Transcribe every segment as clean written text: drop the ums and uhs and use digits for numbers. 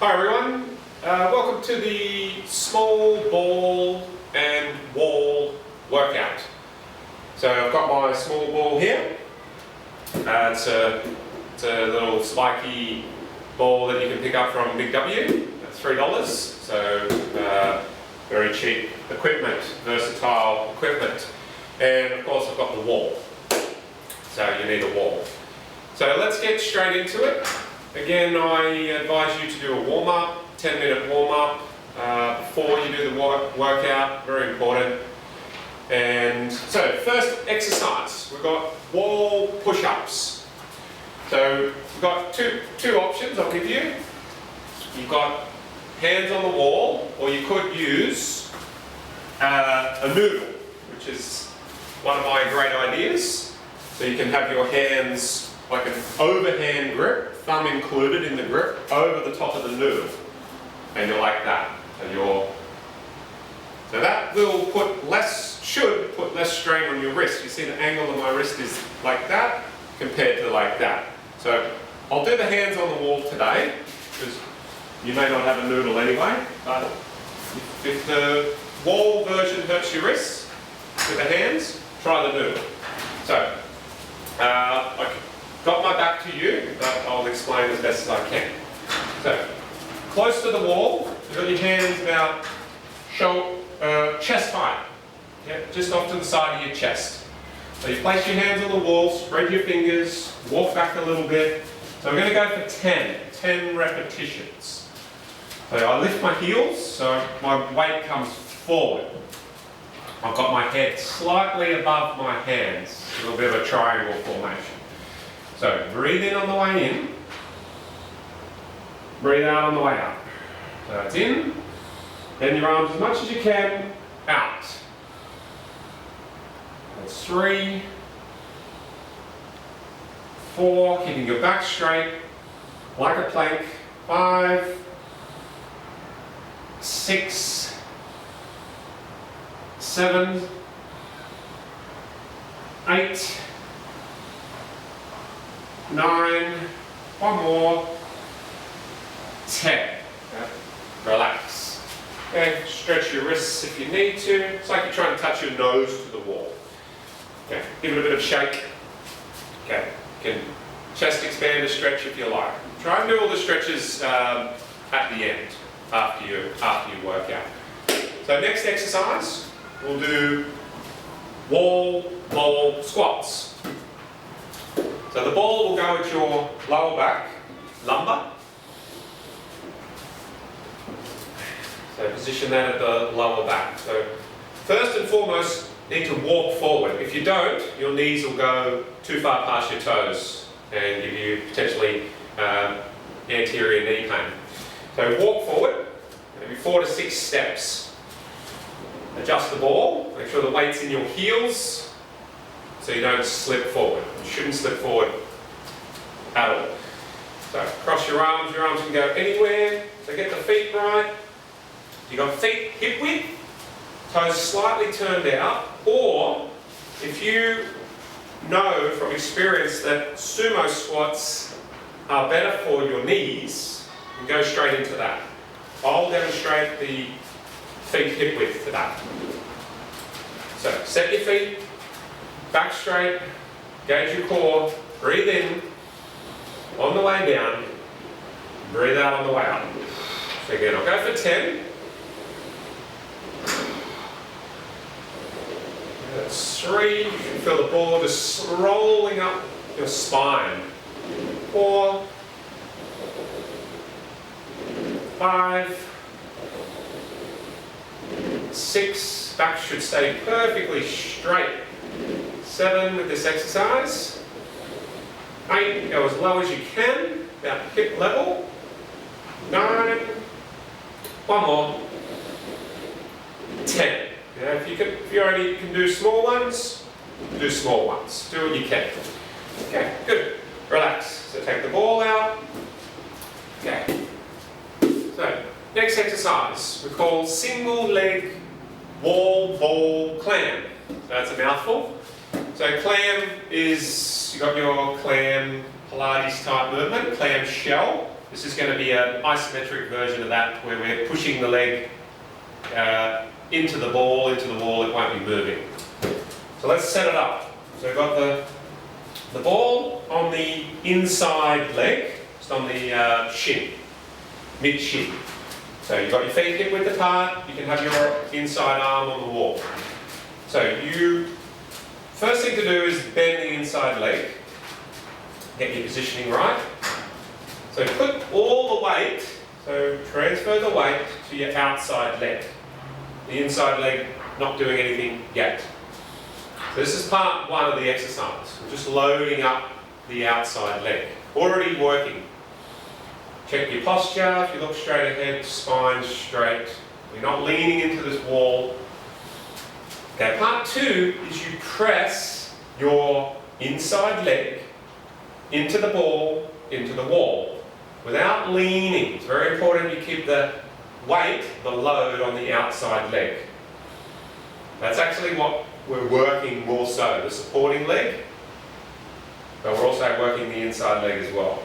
Hi everyone, welcome to the small ball and wall workout. So I've got my small ball here. It's a little spiky ball that you can pick up from Big W. That's $3. So very cheap equipment, versatile equipment. And of course I've got the wall. So you need a wall. So let's get straight into it. Again, I advise you to do a warm-up, 10-minute warm-up before you do the workout, very important. And so, first exercise, we've got wall push-ups. So, we've got two options I'll give you. You've got hands on the wall, or you could use a noodle, which is one of my great ideas. So you can have your hands like an overhand grip, thumb included in the grip, over the top of the noodle. And you're like that. So that will should put less strain on your wrist. You see the angle of my wrist is like that compared to like that. So I'll do the hands on the wall today, because you may not have a noodle anyway, but if the wall version hurts your wrists with the hands, try the noodle. So, got my back to you, but I'll explain as best as I can. So, close to the wall, you've got your hands about chest height, just off to the side of your chest. So you place your hands on the wall, spread your fingers, walk back a little bit. So I'm going to go for 10 repetitions. So I lift my heels, so my weight comes forward. I've got my head slightly above my hands, a little bit of a triangle formation. So breathe in on the way in, breathe out on the way out. So that's in, bend your arms as much as you can, out. That's 3, 4, keeping your back straight, like a plank, 5, 6, 7, 8, 9, one more, 10. Okay. Relax. Okay. Stretch your wrists if you need to. It's like you're trying to touch your nose to the wall. Okay. Give it a bit of shake. Okay. You can chest expander stretch if you like. Try and do all the stretches at the end after you work out. So next exercise, we'll do wall ball squats. So the ball will go at your lower back, lumbar. So position that at the lower back. So first and foremost, you need to walk forward. If you don't, your knees will go too far past your toes and give you potentially anterior knee pain. So walk forward, maybe 4 to 6 steps. Adjust the ball, make sure the weight's in your heels, so you don't slip forward. You shouldn't slip forward at all. So cross your arms can go anywhere. So get the feet right. You got feet hip width, toes slightly turned out, or if you know from experience that sumo squats are better for your knees, you go straight into that. I'll demonstrate the feet hip width for that. So set your feet, back straight, engage your core, breathe in on the way down, breathe out on the way up. So again, I'll go for 10. That's 3. You can feel the ball just rolling up your spine. 4, 5, 6, back should stay perfectly straight. 7 with this exercise. 8, go as low as you can, about hip level. 9, one more. 10. If you already can do small ones, do small ones. Do what you can. Okay, good. Relax. So take the ball out. Okay. So next exercise we call single leg wall ball clam. So that's a mouthful. So clam is, you got your clam Pilates type movement, clam shell. This is going to be an isometric version of that, where we're pushing the leg into the wall, it won't be moving. So let's set it up. So we've got the ball on the inside leg, just on the shin, mid-shin. So you've got your feet hip width apart, you can have your inside arm on the wall. So first thing to do is bend the inside leg, get your positioning right. So put all the weight, so transfer the weight to your outside leg. The inside leg not doing anything yet. So this is part one of the exercise. We're just loading up the outside leg. Already working. Check your posture. If you look straight ahead, spine straight. You're not leaning into this wall. Okay, part two is you press your inside leg into the ball, into the wall, without leaning. It's very important you keep the weight, the load on the outside leg. That's actually what we're working more so, the supporting leg, but we're also working the inside leg as well,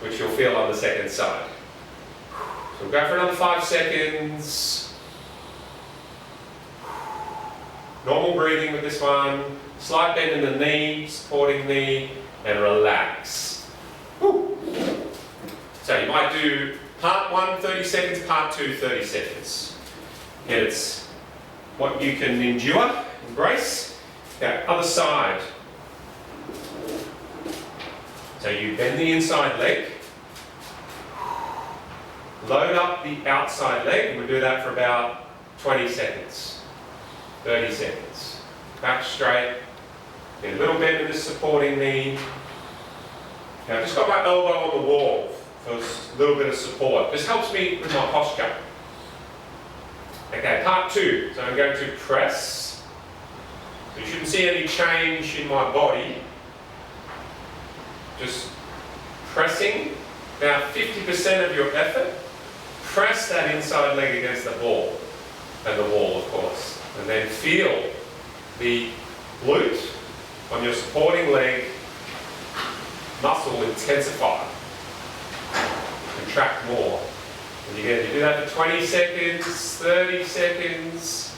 which you'll feel on the second side. So we'll go for another 5 seconds. Normal breathing with this one. Slight bend in the knee, supporting knee, and relax. Woo. So you might do part 1, 30 seconds, part 2, 30 seconds. And it's what you can endure, embrace. Okay, other side. So you bend the inside leg, load up the outside leg, and we do that for about 20 seconds, 30 seconds. Back straight, get a little bend in the supporting knee. Now I've just got my elbow on the wall for a little bit of support. This helps me with my posture. Okay, part 2. So I'm going to press. So you shouldn't see any change in my body. Just pressing. About 50% of your effort. Press that inside leg against the ball. And the wall, of course. And then feel the glute on your supporting leg muscle intensify. Contract more. And you do that for 20 seconds, 30 seconds.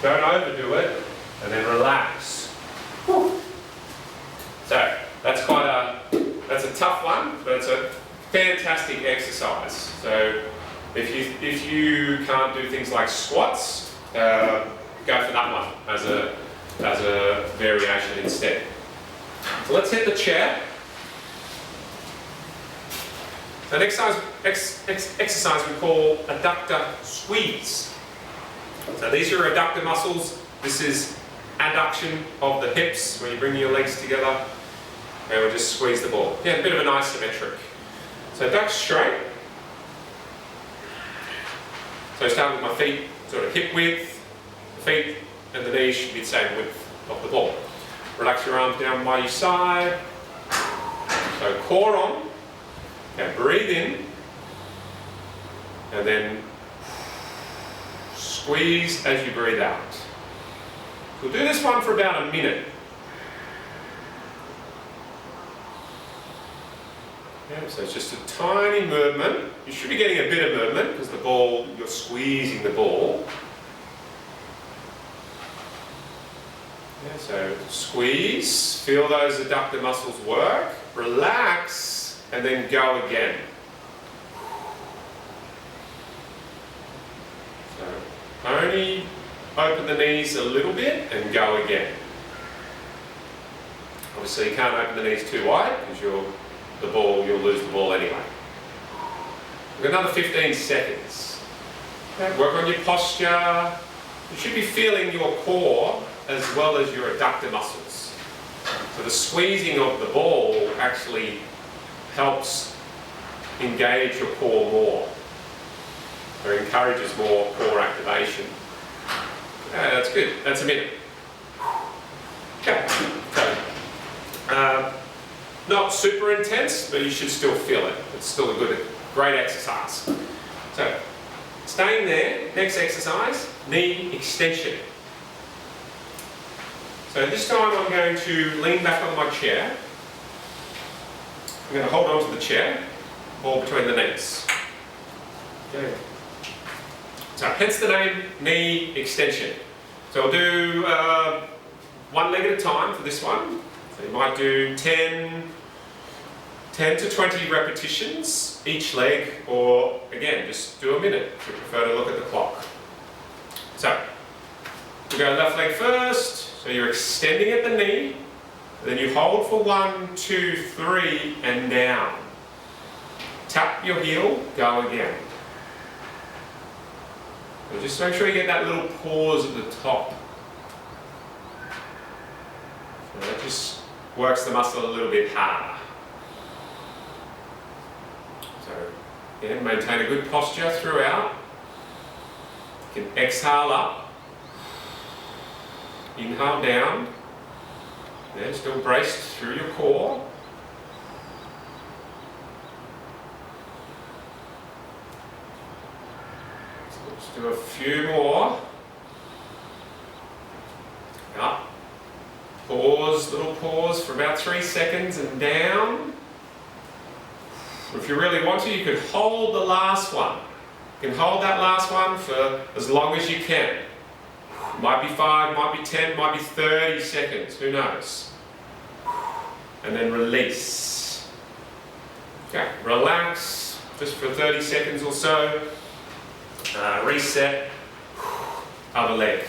Don't overdo it, and then relax. Whew. So that's that's a tough one, but it's a fantastic exercise. So if you can't do things like squats, go for that one as a variation instead. So let's hit the chair. The next exercise we call adductor squeeze. So these are your adductor muscles. This is adduction of the hips, where you bring your legs together and we'll just squeeze the ball. Yeah, a bit of an isometric. So duck straight. So start with my feet, sort of hip width. The feet and the knees should be the same width of the ball. Relax your arms down by your side. So core on. Okay, breathe in. And then squeeze as you breathe out. We'll do this one for about a minute. Okay, so it's just a tiny movement. You should be getting a bit of movement because the ball, you're squeezing the ball. Yeah, so squeeze, feel those adductor muscles work, relax, and then go again. So only open the knees a little bit and go again. Obviously you can't open the knees too wide because you'll lose the ball anyway. We've got another 15 seconds. Okay, work on your posture. You should be feeling your core as well as your adductor muscles. So the squeezing of the ball actually helps engage your core more, or encourages more core activation. That's good. That's a minute. Okay. Not super intense, but you should still feel it. It's still a great exercise. So, staying there, next exercise, knee extension. So this time I'm going to lean back on my chair. I'm going to hold on to the chair. ball between the knees. Okay. So hence the name knee extension. So we'll do one leg at a time for this one. So you might do 10 to 20 repetitions each leg, or again, just do a minute if you prefer to look at the clock. So we'll go left leg first. So you're extending at the knee, then you hold for 1, 2, 3 and down. Tap your heel, go again. So just make sure you get that little pause at the top. So that just works the muscle a little bit harder. So again, maintain a good posture throughout. You can exhale up, inhale down. Then still braced through your core. So let's do a few more. Up. Pause, little pause for about 3 seconds and down. If you really want to, you could hold the last one. You can hold that last one for as long as you can. Might be 5, might be 10, might be 30 seconds, who knows? And then release. Okay, relax, just for 30 seconds or so. Reset, other leg.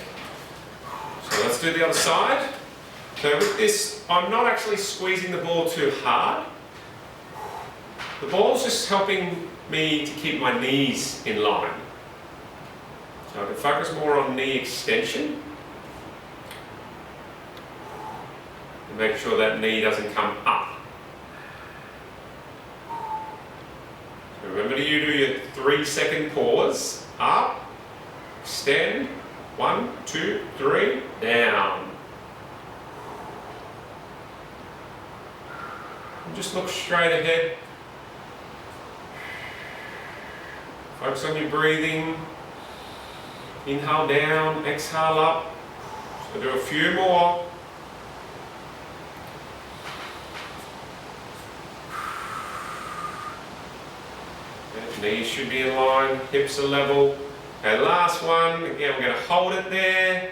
So let's do the other side. So with this, I'm not actually squeezing the ball too hard. The ball's just helping me to keep my knees in line. So I can focus more on knee extension and make sure that knee doesn't come up. So remember to do your 3-second pause. Up, extend, 1, 2, 3, down. And just look straight ahead. Focus on your breathing. Inhale down, exhale up. So do a few more. Knees should be in line, hips are level. Okay, last one. Again, we're going to hold it there.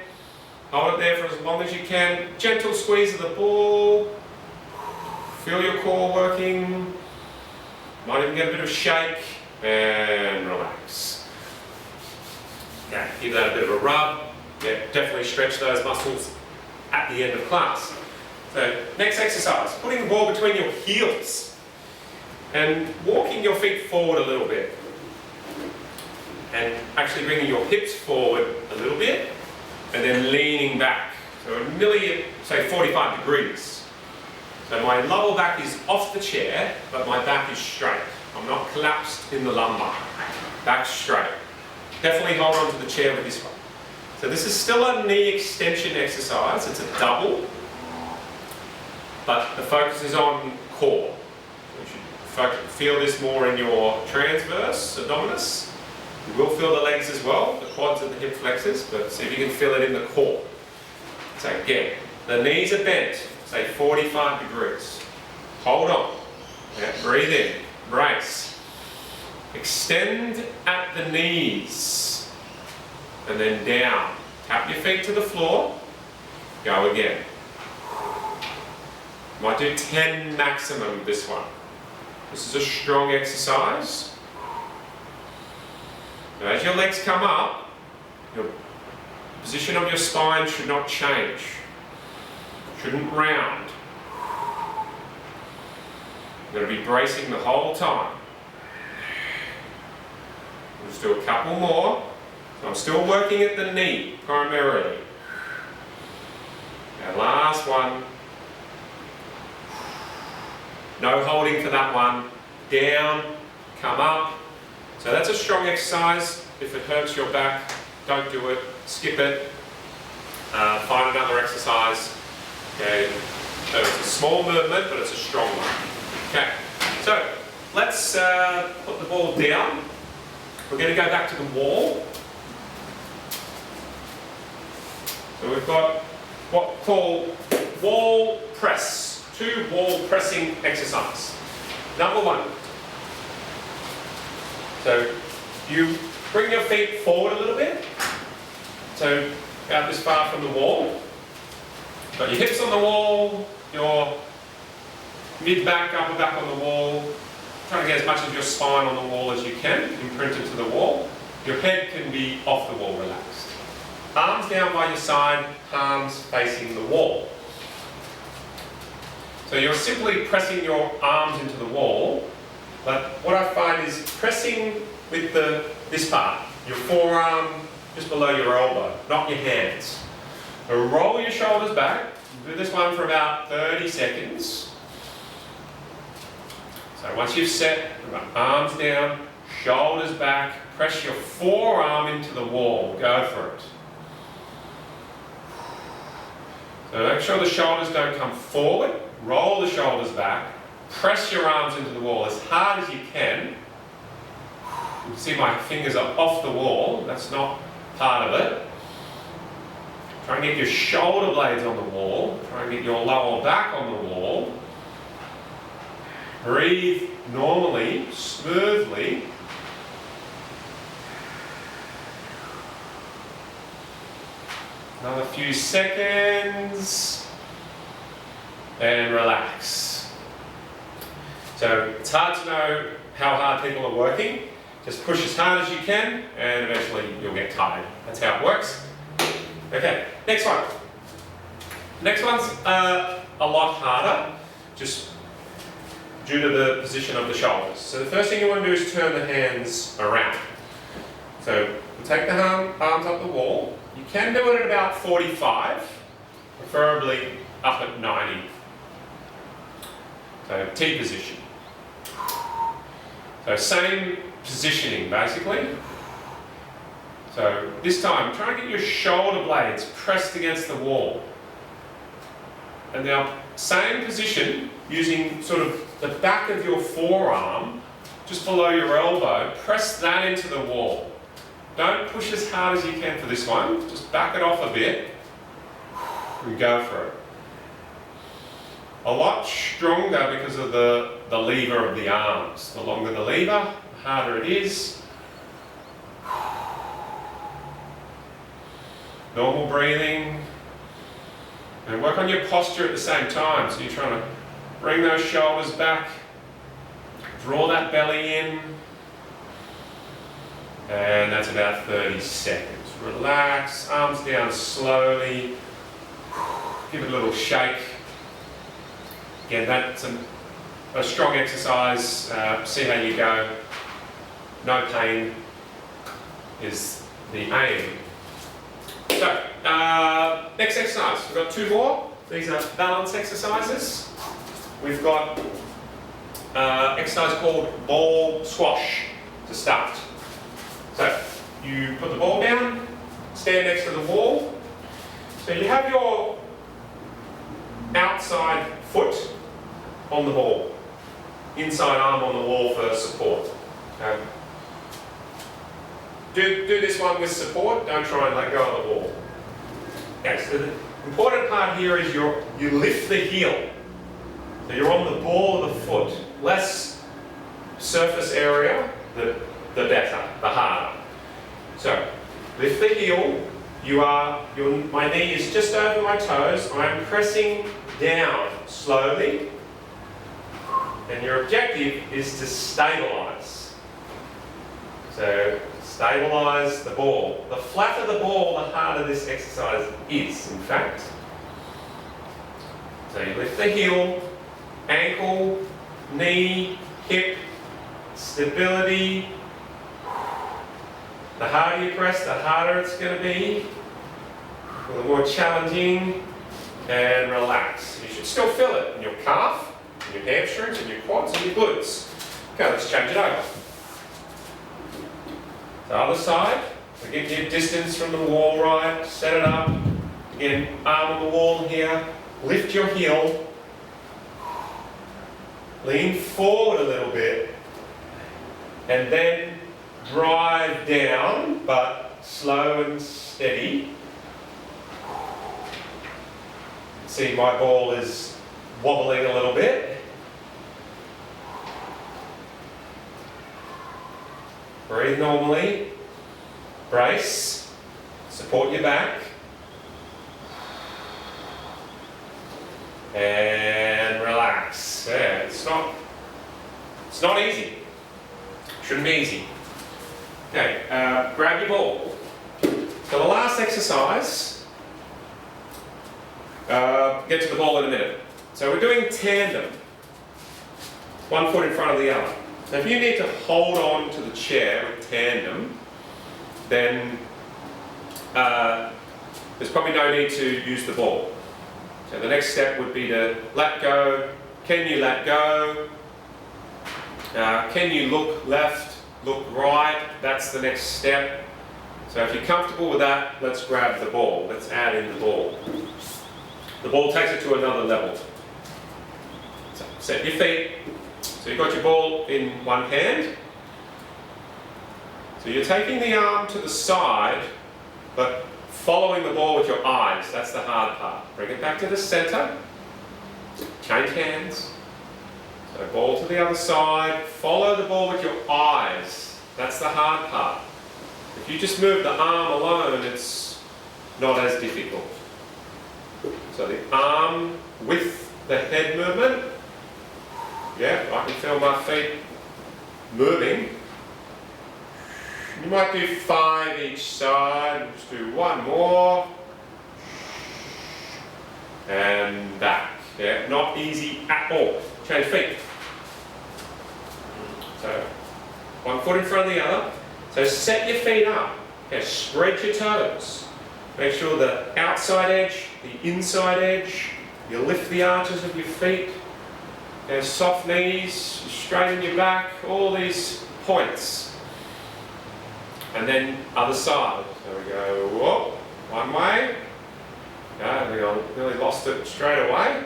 Hold it there for as long as you can. Gentle squeeze of the ball. Feel your core working. Might even get a bit of shake. And relax. Okay, give that a bit of a rub. Yeah, definitely stretch those muscles at the end of class. So, next exercise, putting the ball between your heels and walking your feet forward a little bit. And actually bringing your hips forward a little bit and then leaning back. So nearly, say, 45 degrees. So my lower back is off the chair, but my back is straight. I'm not collapsed in the lumbar. Back straight. Definitely hold on to the chair with this one. So this is still a knee extension exercise. It's a double, but the focus is on core. You should feel this more in your transverse abdominis. You will feel the legs as well, the quads and the hip flexors, but see if you can feel it in the core. So again, the knees are bent, say 45 degrees. Hold on. Yeah, breathe in. Brace. Extend at the knees and then down. Tap your feet to the floor. Go again. Might do 10 maximum this one. This is a strong exercise. Now, as your legs come up, your position of your spine should not change. Shouldn't round. You're going to be bracing the whole time. We'll just do a couple more. So I'm still working at the knee primarily. Now last one. No holding for that one. Down, come up. So that's a strong exercise. If it hurts your back, don't do it. Skip it. Find another exercise. Okay. So it's a small movement, but it's a strong one. Okay, so let's put the ball down. We're going to go back to the wall. So we've got what we call wall press, 2 wall pressing exercise. Number 1, So you bring your feet forward a little bit. So about this far from the wall. Got your hips on the wall, your mid-back, upper back on the wall. Trying to get as much of your spine on the wall as you can, imprinted to the wall. Your head can be off the wall, relaxed. Arms down by your side, palms facing the wall. So you're simply pressing your arms into the wall, but what I find is pressing with this part, your forearm just below your elbow, not your hands. So roll your shoulders back. Do this one for about 30 seconds. So once you've set, arms down, shoulders back, press your forearm into the wall. Go for it. So make sure the shoulders don't come forward. Roll the shoulders back. Press your arms into the wall as hard as you can. You can see my fingers are off the wall. That's not part of it. Try and get your shoulder blades on the wall. Try and get your lower back on the wall. Breathe normally, smoothly. Another few seconds. And relax. So it's hard to know how hard people are working. Just push as hard as you can and eventually you'll get tired. That's how it works. Okay, next one. Next one's a lot harder, just due to the position of the shoulders. So the first thing you want to do is turn the hands around. So you take the arms up the wall. You can do it at about 45, preferably up at 90. So T position. So same positioning basically. So this time, try and get your shoulder blades pressed against the wall. And now, same position, using sort of the back of your forearm, just below your elbow, press that into the wall. Don't push as hard as you can for this one, just back it off a bit, and go for it. A lot stronger because of the lever of the arms. The longer the lever, the harder it is. Normal breathing. And work on your posture at the same time. So you're trying to bring those shoulders back, draw that belly in, and that's about 30 seconds. Relax, arms down slowly, give it a little shake. Again, that's a strong exercise. See how you go. No pain is the aim. So, next exercise. We've got two more. These are balance exercises. We've got exercise called ball squash to start. So, you put the ball down, stand next to the wall. So you have your outside foot on the ball, inside arm on the wall for support. Okay. Do this one with support, don't try and let go of the wall. Okay, so the important part here is you lift the heel. So you're on the ball of the foot. Less surface area, the better, the harder. So, lift the heel, my knee is just over my toes, I'm pressing down slowly, and your objective is to stabilize. So, stabilize the ball. The flatter the ball, the harder this exercise is, in fact. So you lift the heel, ankle, knee, hip, stability. The harder you press, the harder it's going to be. A little more challenging. And relax. You should still feel it in your calf, in your hamstrings, in your quads, and your glutes. Okay, let's change it over. The other side, so get your distance from the wall right, set it up. Again, arm on the wall here, lift your heel, lean forward a little bit, and then drive down, but slow and steady. See, my ball is wobbling a little bit. Breathe normally. Brace. Support your back. And relax. Yeah, it's not easy. Shouldn't be easy. Okay, grab your ball. So the last exercise, get to the ball in a minute. So we're doing tandem. One foot in front of the other. Now if you need to hold on to the chair with tandem, then there's probably no need to use the ball. So the next step would be to let go. Can you let go? Can you look left, look right? That's the next step. So if you're comfortable with that, let's grab the ball. Let's add in the ball. The ball takes it to another level. So set your feet. So you've got your ball in one hand. So you're taking the arm to the side, but following the ball with your eyes. That's the hard part. Bring it back to the center. Change hands. So ball to the other side. Follow the ball with your eyes. That's the hard part. If you just move the arm alone, it's not as difficult. So the arm with the head movement. Yeah, I can feel my feet moving. You might do 5 each side. Just do one more. And back. Yeah, not easy at all. Change feet. So, one foot in front of the other. So set your feet up. Okay, spread your toes. Make sure the outside edge, the inside edge, you lift the arches of your feet. Okay, soft knees, straighten your back, all these points. And then other side. So we go, whoop, one way. Yeah, we nearly lost it straight away.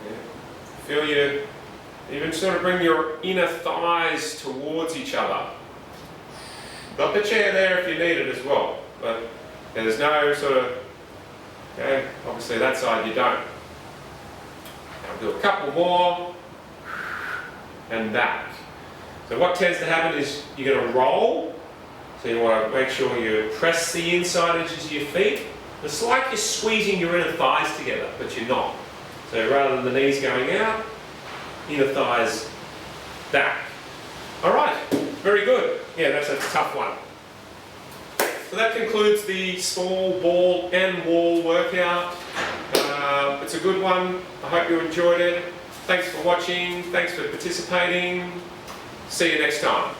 Yeah. Feel you even sort of bring your inner thighs towards each other. Got the chair there if you need it as well, but there's no sort of, okay, obviously that side you don't. Now we'll do a couple more, and back. So what tends to happen is you're going to roll, so you want to make sure you press the inside edges of your feet. It's like you're squeezing your inner thighs together, but you're not. So rather than the knees going out, inner thighs back. All right, very good. Yeah, that's a tough one. So that concludes the small ball and wall workout. It's a good one. I hope you enjoyed it. Thanks for watching. Thanks for participating. See you next time.